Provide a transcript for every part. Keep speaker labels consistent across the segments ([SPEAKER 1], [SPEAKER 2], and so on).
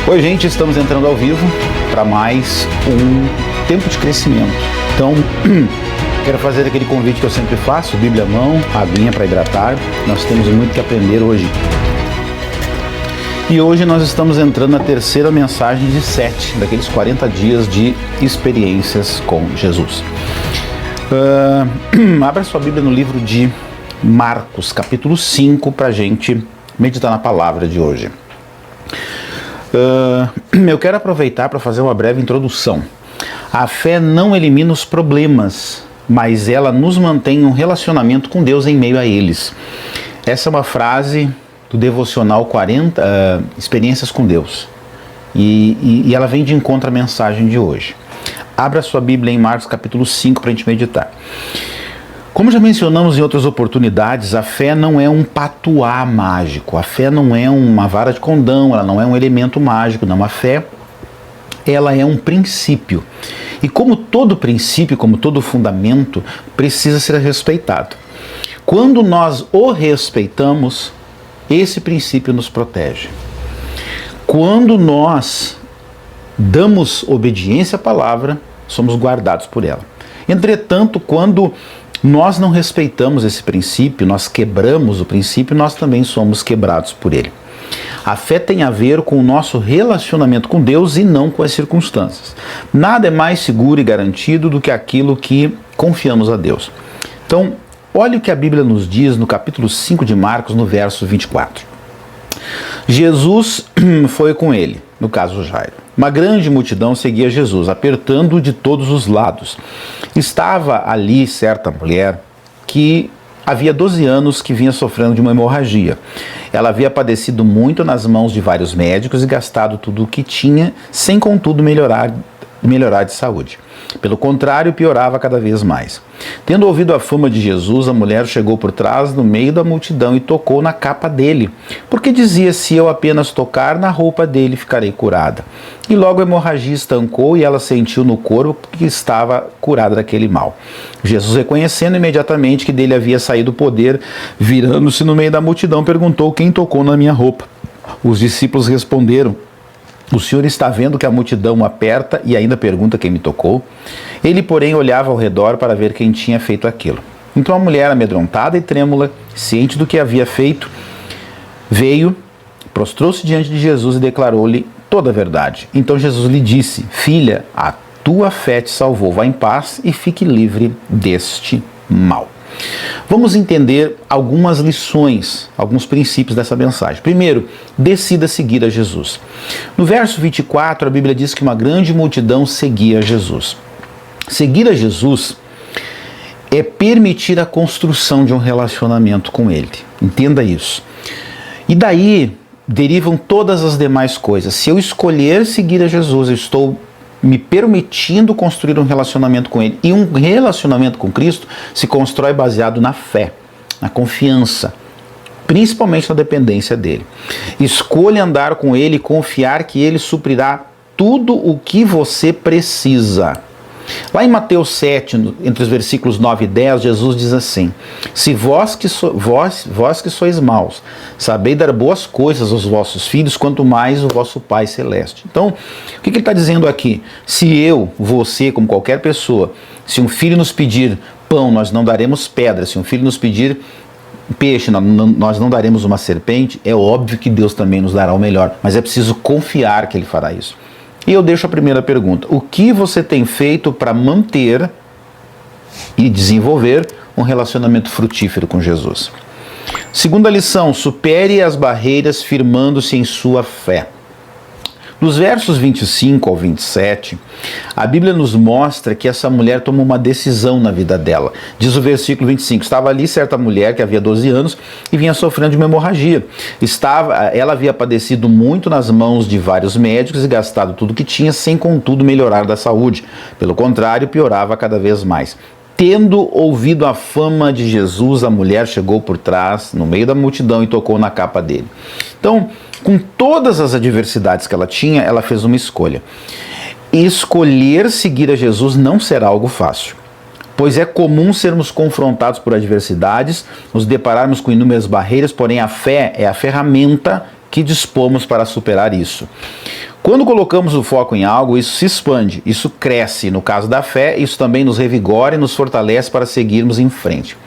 [SPEAKER 1] Oi, gente, estamos entrando ao vivo para mais um tempo de crescimento. Então, quero fazer aquele convite que eu sempre faço, Bíblia à mão, aguinha para hidratar. Nós temos muito que aprender hoje. E hoje nós estamos entrando na terceira mensagem de 7, daqueles 40 dias de experiências com Jesus. Abra sua Bíblia no livro de Marcos, capítulo 5, para a gente meditar na palavra de hoje. Eu quero aproveitar para fazer uma breve introdução. A fé não elimina os problemas, mas ela nos mantém em um relacionamento com Deus em meio a eles. Essa é uma frase do devocional 40 Experiências com Deus. E ela vem de encontro à mensagem de hoje. Abra sua Bíblia em Marcos capítulo 5 para a gente meditar. Como já mencionamos em outras oportunidades, a fé não é um patuá mágico, a fé não é uma vara de condão, ela não é um elemento mágico, não. A fé, ela é um princípio. E como todo princípio, como todo fundamento, precisa ser respeitado. Quando nós o respeitamos, esse princípio nos protege. Quando nós damos obediência à palavra, somos guardados por ela. Entretanto, quando nós não respeitamos esse princípio, nós quebramos o princípio, nós também somos quebrados por ele. A fé tem a ver com o nosso relacionamento com Deus e não com as circunstâncias. Nada é mais seguro e garantido do que aquilo que confiamos a Deus. Então, olha o que a Bíblia nos diz no capítulo 5 de Marcos, no verso 24. Jesus foi com ele, no caso Jairo. Uma grande multidão seguia Jesus, apertando-o de todos os lados. Estava ali certa mulher que havia 12 anos que vinha sofrendo de uma hemorragia. Ela havia padecido muito nas mãos de vários médicos e gastado tudo o que tinha, sem contudo melhorar de saúde. Pelo contrário, piorava cada vez mais. Tendo ouvido a fama de Jesus, a mulher chegou por trás, no meio da multidão, e tocou na capa dele, porque dizia: se eu apenas tocar na roupa dele, ficarei curada. E logo a hemorragia estancou e ela sentiu no corpo que estava curada daquele mal. Jesus, reconhecendo imediatamente que dele havia saído o poder, virando-se no meio da multidão, perguntou: quem tocou na minha roupa? Os discípulos responderam: o Senhor está vendo que a multidão aperta e ainda pergunta quem me tocou? Ele, porém, olhava ao redor para ver quem tinha feito aquilo. Então a mulher, amedrontada e trêmula, ciente do que havia feito, veio, prostrou-se diante de Jesus e declarou-lhe toda a verdade. Então Jesus lhe disse: filha, a tua fé te salvou, vá em paz e fique livre deste mal. Vamos entender algumas lições, alguns princípios dessa mensagem. Primeiro, decida seguir a Jesus. No verso 24, a Bíblia diz que uma grande multidão seguia Jesus. Seguir a Jesus é permitir a construção de um relacionamento com Ele. Entenda isso. E daí derivam todas as demais coisas. Se eu escolher seguir a Jesus, eu estou me permitindo construir um relacionamento com Ele. E um relacionamento com Cristo se constrói baseado na fé, na confiança, principalmente na dependência dEle. Escolha andar com Ele e confiar que Ele suprirá tudo o que você precisa. Lá em Mateus 7, entre os versículos 9 e 10, Jesus diz assim: se vós que sois maus, sabeis dar boas coisas aos vossos filhos, quanto mais o vosso Pai Celeste. Então, o que ele está dizendo aqui? Se eu, você, como qualquer pessoa, se um filho nos pedir pão, nós não daremos pedra. Se um filho nos pedir peixe, nós não daremos uma serpente. É óbvio que Deus também nos dará o melhor, mas é preciso confiar que Ele fará isso. E eu deixo a primeira pergunta: o que você tem feito para manter e desenvolver um relacionamento frutífero com Jesus? Segunda lição: supere as barreiras firmando-se em sua fé. Nos versos 25 ao 27, a Bíblia nos mostra que essa mulher tomou uma decisão na vida dela. Diz o versículo 25, estava ali certa mulher que havia 12 anos e vinha sofrendo de uma hemorragia. Ela havia padecido muito nas mãos de vários médicos e gastado tudo que tinha, sem contudo melhorar da saúde. Pelo contrário, piorava cada vez mais. Tendo ouvido a fama de Jesus, a mulher chegou por trás, no meio da multidão, e tocou na capa dele. Então, com todas as adversidades que ela tinha, ela fez uma escolha. Escolher seguir a Jesus não será algo fácil, pois é comum sermos confrontados por adversidades, nos depararmos com inúmeras barreiras, porém a fé é a ferramenta que dispomos para superar isso. Quando colocamos o foco em algo, isso se expande, isso cresce. No caso da fé, isso também nos revigora e nos fortalece para seguirmos em frente.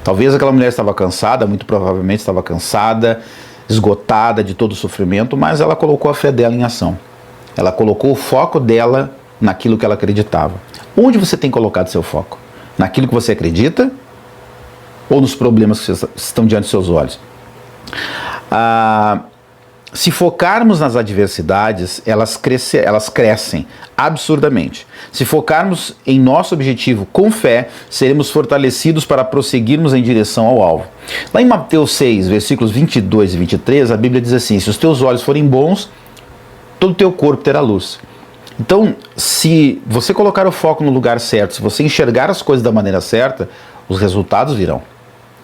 [SPEAKER 1] Talvez aquela mulher estava cansada, muito provavelmente estava cansada, esgotada de todo o sofrimento, mas ela colocou a fé dela em ação. Ela colocou o foco dela naquilo que ela acreditava. Onde você tem colocado seu foco? Naquilo que você acredita ou nos problemas que estão diante dos seus olhos? Se focarmos nas adversidades, elas crescem absurdamente. Se focarmos em nosso objetivo com fé, seremos fortalecidos para prosseguirmos em direção ao alvo. Lá em Mateus 6, versículos 22 e 23, a Bíblia diz assim: se os teus olhos forem bons, todo o teu corpo terá luz. Então, se você colocar o foco no lugar certo, se você enxergar as coisas da maneira certa, os resultados virão.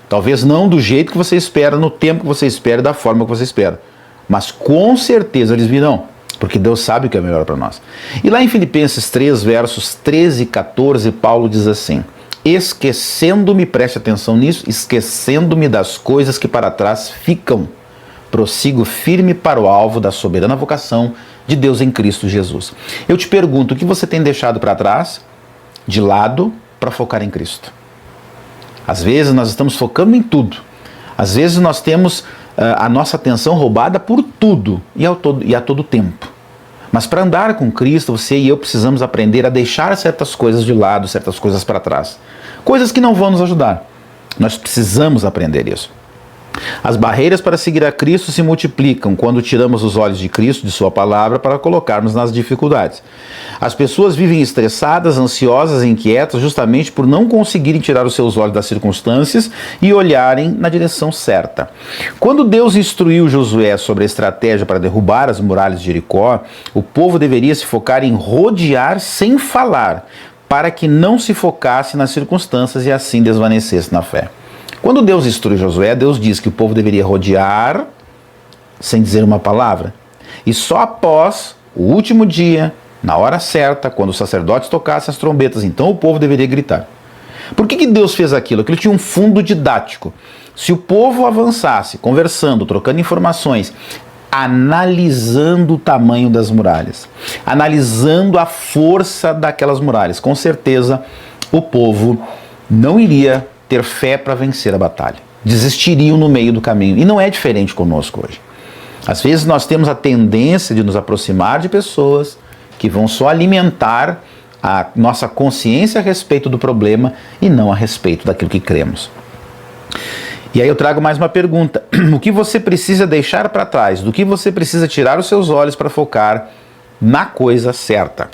[SPEAKER 1] Talvez não do jeito que você espera, no tempo que você espera, da forma que você espera. Mas com certeza eles virão, porque Deus sabe o que é melhor para nós. E lá em Filipenses 3, versos 13 e 14, Paulo diz assim: esquecendo-me, preste atenção nisso, esquecendo-me das coisas que para trás ficam, prossigo firme para o alvo da soberana vocação de Deus em Cristo Jesus. Eu te pergunto, o que você tem deixado para trás, de lado, para focar em Cristo? Às vezes nós estamos focando em tudo. Às vezes nós temos a nossa atenção roubada por tudo e a todo tempo. Mas para andar com Cristo, você e eu precisamos aprender a deixar certas coisas de lado, certas coisas para trás. Coisas que não vão nos ajudar. Nós precisamos aprender isso. As barreiras para seguir a Cristo se multiplicam quando tiramos os olhos de Cristo, de sua palavra, para colocarmos nas dificuldades. As pessoas vivem estressadas, ansiosas e inquietas justamente por não conseguirem tirar os seus olhos das circunstâncias e olharem na direção certa. Quando Deus instruiu Josué sobre a estratégia para derrubar as muralhas de Jericó, o povo deveria se focar em rodear sem falar, para que não se focasse nas circunstâncias e assim desvanecesse na fé. Quando Deus instrui Josué, Deus diz que o povo deveria rodear sem dizer uma palavra. E só após o último dia, na hora certa, quando os sacerdotes tocassem as trombetas, então o povo deveria gritar. Por que Deus fez aquilo? Aquilo tinha um fundo didático. Se o povo avançasse, conversando, trocando informações, analisando o tamanho das muralhas, analisando a força daquelas muralhas, com certeza o povo não iria ter fé para vencer a batalha. Desistiriam no meio do caminho. E não é diferente conosco hoje. Às vezes nós temos a tendência de nos aproximar de pessoas que vão só alimentar a nossa consciência a respeito do problema e não a respeito daquilo que cremos. E aí eu trago mais uma pergunta. O que você precisa deixar para trás? Do que você precisa tirar os seus olhos para focar na coisa certa?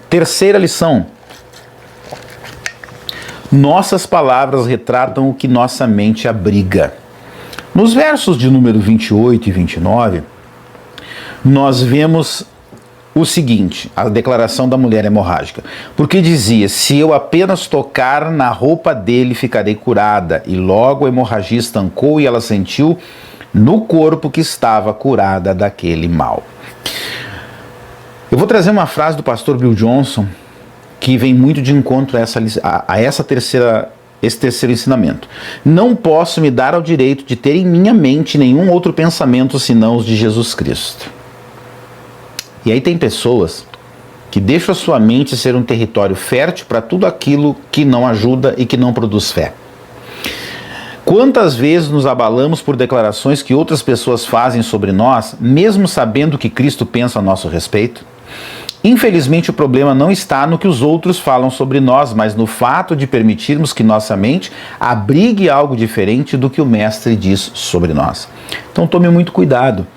[SPEAKER 1] Terceira lição. Nossas palavras retratam o que nossa mente abriga. Nos versos de número 28 e 29, nós vemos o seguinte, a declaração da mulher hemorrágica. Porque dizia, se eu apenas tocar na roupa dele, ficarei curada. E logo a hemorragia estancou e ela sentiu no corpo que estava curada daquele mal. Eu vou trazer uma frase do pastor Bill Johnson, que vem muito de encontro a esse terceiro ensinamento. Não posso me dar ao direito de ter em minha mente nenhum outro pensamento senão os de Jesus Cristo. E aí tem pessoas que deixam a sua mente ser um território fértil para tudo aquilo que não ajuda e que não produz fé. Quantas vezes nos abalamos por declarações que outras pessoas fazem sobre nós, mesmo sabendo que Cristo pensa a nosso respeito? Infelizmente, o problema não está no que os outros falam sobre nós, mas no fato de permitirmos que nossa mente abrigue algo diferente do que o Mestre diz sobre nós. Então tome muito cuidado.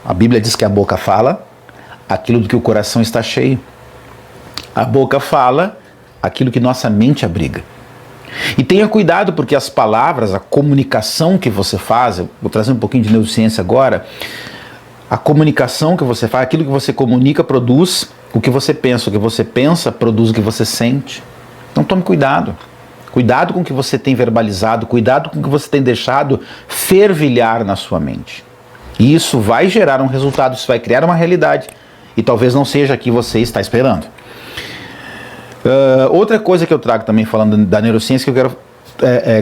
[SPEAKER 1] A Bíblia diz que a boca fala aquilo do que o coração está cheio. A boca fala aquilo que nossa mente abriga. E tenha cuidado porque as palavras, a comunicação que você faz, eu vou trazer um pouquinho de neurociência agora, a comunicação que você faz, aquilo que você comunica produz o que você pensa. O que você pensa produz o que você sente. Então tome cuidado. Cuidado com o que você tem verbalizado, cuidado com o que você tem deixado fervilhar na sua mente. E isso vai gerar um resultado, isso vai criar uma realidade. E talvez não seja a que você está esperando. Outra coisa que eu trago também, falando da neurociência, que eu quero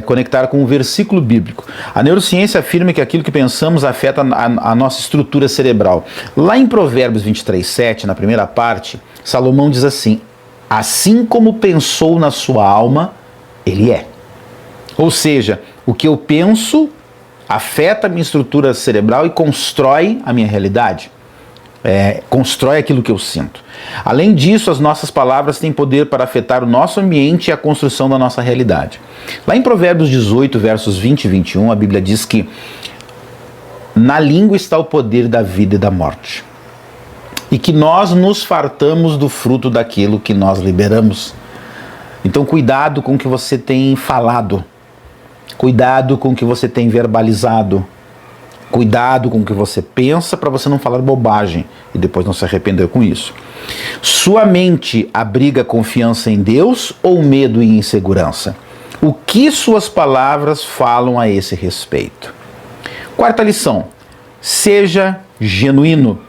[SPEAKER 1] conectar com um versículo bíblico. A neurociência afirma que aquilo que pensamos afeta a nossa estrutura cerebral. Lá em Provérbios 23:7, na primeira parte, Salomão diz assim: assim como pensou na sua alma, ele é. Ou seja, o que eu penso afeta a minha estrutura cerebral e constrói a minha realidade. Constrói aquilo que eu sinto. Além disso, as nossas palavras têm poder para afetar o nosso ambiente e a construção da nossa realidade. Lá em Provérbios 18, versos 20 e 21, a Bíblia diz que na língua está o poder da vida e da morte. E que nós nos fartamos do fruto daquilo que nós liberamos. Então, cuidado com o que você tem falado. Cuidado com o que você tem verbalizado. Cuidado com o que você pensa para você não falar bobagem e depois não se arrepender com isso. Sua mente abriga confiança em Deus ou medo e insegurança? O que suas palavras falam a esse respeito? Quarta lição: seja genuíno.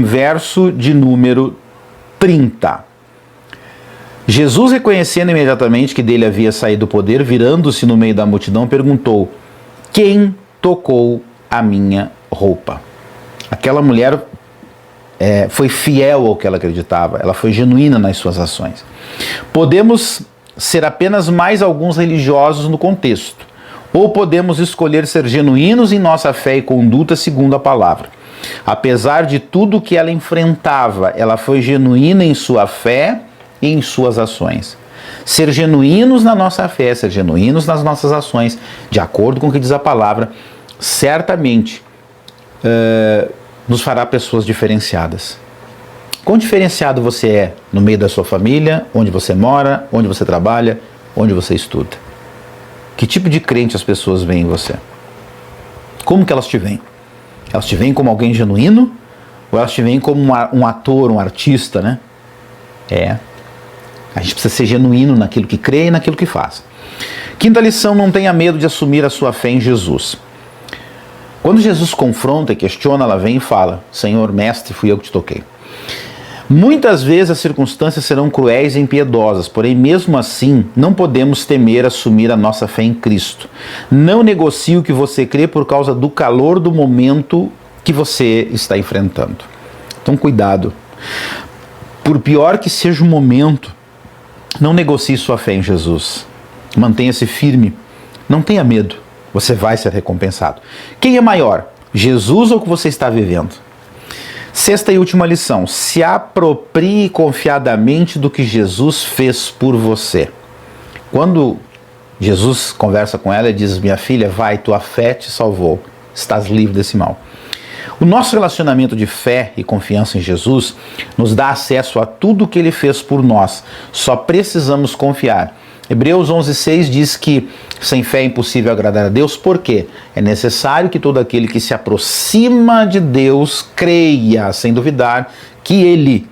[SPEAKER 1] Verso de número 30. Jesus, reconhecendo imediatamente que dele havia saído o poder, virando-se no meio da multidão, perguntou: quem tocou a minha roupa? Aquela mulher foi fiel ao que ela acreditava, ela foi genuína nas suas ações. Podemos ser apenas mais alguns religiosos no contexto, ou podemos escolher ser genuínos em nossa fé e conduta segundo a palavra. Apesar de tudo que ela enfrentava, ela foi genuína em sua fé e em suas ações. Ser genuínos na nossa fé, ser genuínos nas nossas ações, de acordo com o que diz a palavra, certamente nos fará pessoas diferenciadas. Quão diferenciado você é no meio da sua família, onde você mora, onde você trabalha, onde você estuda? Que tipo de crente as pessoas veem em você? Como que elas te veem? Elas te veem como alguém genuíno? Ou elas te veem como um ator, um artista, né? A gente precisa ser genuíno naquilo que crê e naquilo que faz. Quinta lição: não tenha medo de assumir a sua fé em Jesus. Quando Jesus confronta e questiona, ela vem e fala: Senhor, mestre, fui eu que te toquei. Muitas vezes as circunstâncias serão cruéis e impiedosas, porém mesmo assim não podemos temer assumir a nossa fé em Cristo. Não negocie o que você crê por causa do calor do momento que você está enfrentando. Então cuidado. Por pior que seja o momento, não negocie sua fé em Jesus. Mantenha-se firme. Não tenha medo. Você vai ser recompensado. Quem é maior? Jesus ou o que você está vivendo? Sexta e última lição: se aproprie confiadamente do que Jesus fez por você. Quando Jesus conversa com ela, ele diz: minha filha, vai, tua fé te salvou, estás livre desse mal. O nosso relacionamento de fé e confiança em Jesus nos dá acesso a tudo o que ele fez por nós. Só precisamos confiar. Hebreus 11:6 diz que sem fé é impossível agradar a Deus, porque é necessário que todo aquele que se aproxima de Deus creia, sem duvidar, que Ele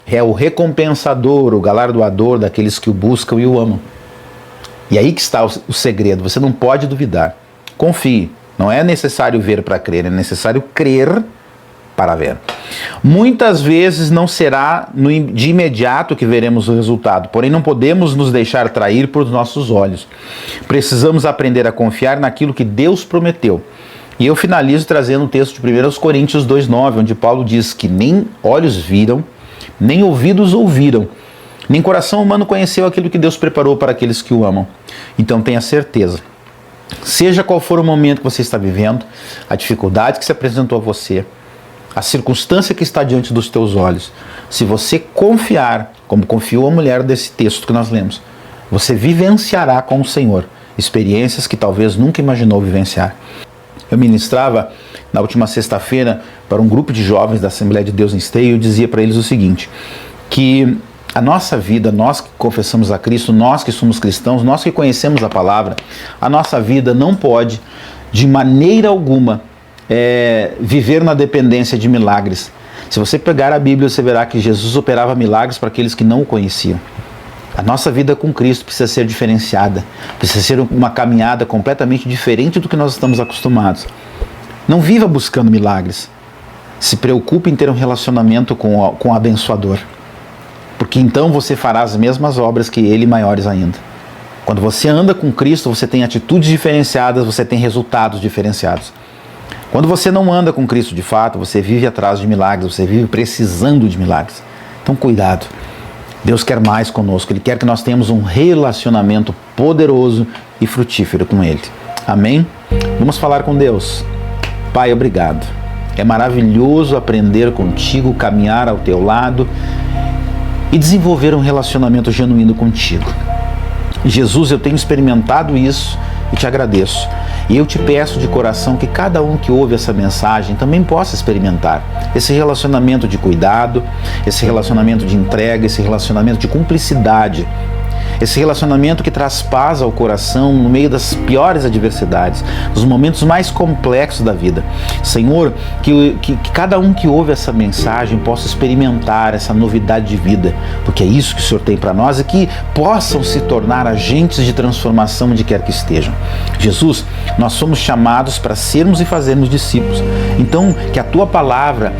[SPEAKER 1] é o recompensador, o galardoador daqueles que o buscam e o amam. E aí que está o segredo: você não pode duvidar. Confie. Não é necessário ver para crer, é necessário crer para ver. Muitas vezes não será de imediato que veremos o resultado, porém não podemos nos deixar trair por nossos olhos. Precisamos aprender a confiar naquilo que Deus prometeu. E eu finalizo trazendo o texto de 1 Coríntios 2:9, onde Paulo diz que nem olhos viram, nem ouvidos ouviram, nem coração humano conheceu aquilo que Deus preparou para aqueles que o amam. Então tenha certeza. Seja qual for o momento que você está vivendo, a dificuldade que se apresentou a você, a circunstância que está diante dos teus olhos, se você confiar, como confiou a mulher desse texto que nós lemos, você vivenciará com o Senhor experiências que talvez nunca imaginou vivenciar. Eu ministrava na última sexta-feira para um grupo de jovens da Assembleia de Deus em Esteio e eu dizia para eles o seguinte, que a nossa vida, nós que confessamos a Cristo, nós que somos cristãos, nós que conhecemos a palavra, a nossa vida não pode, de maneira alguma, viver na dependência de milagres. Se você pegar a Bíblia, você verá que Jesus operava milagres para aqueles que não o conheciam. A nossa vida com Cristo precisa ser diferenciada, precisa ser uma caminhada completamente diferente do que nós estamos acostumados. Não viva buscando milagres. Se preocupe em ter um relacionamento com o abençoador, porque então você fará as mesmas obras que ele, maiores ainda. Quando você anda com Cristo, você tem atitudes diferenciadas, você tem resultados diferenciados. Quando você não anda com Cristo de fato, você vive atrás de milagres, você vive precisando de milagres. Então cuidado. Deus quer mais conosco, Ele quer que nós tenhamos um relacionamento poderoso e frutífero com Ele. Amém? Vamos falar com Deus. Pai, obrigado. É maravilhoso aprender contigo, caminhar ao teu lado e desenvolver um relacionamento genuíno contigo. Jesus, eu tenho experimentado isso e te agradeço. E eu te peço de coração que cada um que ouve essa mensagem também possa experimentar esse relacionamento de cuidado, esse relacionamento de entrega, esse relacionamento de cumplicidade, esse relacionamento que traz paz ao coração no meio das piores adversidades, nos momentos mais complexos da vida. Senhor, que cada um que ouve essa mensagem possa experimentar essa novidade de vida, porque é isso que o Senhor tem para nós, e que possam se tornar agentes de transformação onde quer que estejam. Jesus, nós somos chamados para sermos e fazermos discípulos. Então, que a Tua palavra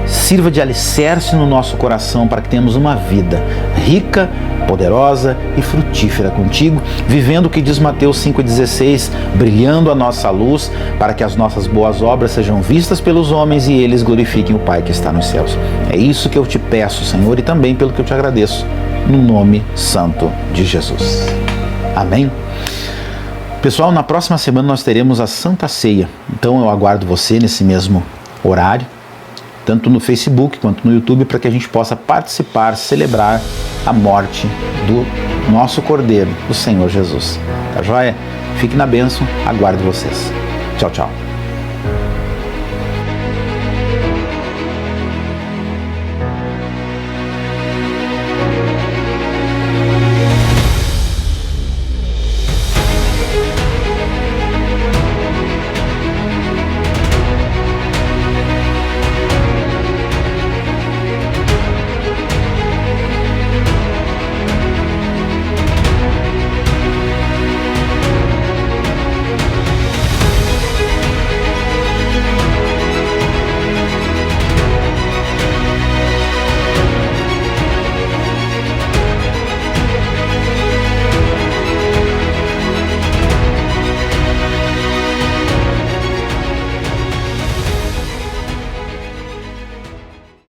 [SPEAKER 1] sirva de alicerce no nosso coração para que tenhamos uma vida rica, poderosa e frutífera contigo, vivendo o que diz Mateus 5,16, brilhando a nossa luz, para que as nossas boas obras sejam vistas pelos homens e eles glorifiquem o Pai que está nos céus. É isso que eu te peço, Senhor, e também pelo que eu te agradeço, no nome santo de Jesus. Amém? Pessoal, na próxima semana nós teremos a Santa Ceia, então eu aguardo você nesse mesmo horário, tanto no Facebook quanto no YouTube, para que a gente possa participar, celebrar a morte do nosso Cordeiro, o Senhor Jesus. Tá joia? Fique na bênção, aguardo vocês. Tchau, tchau.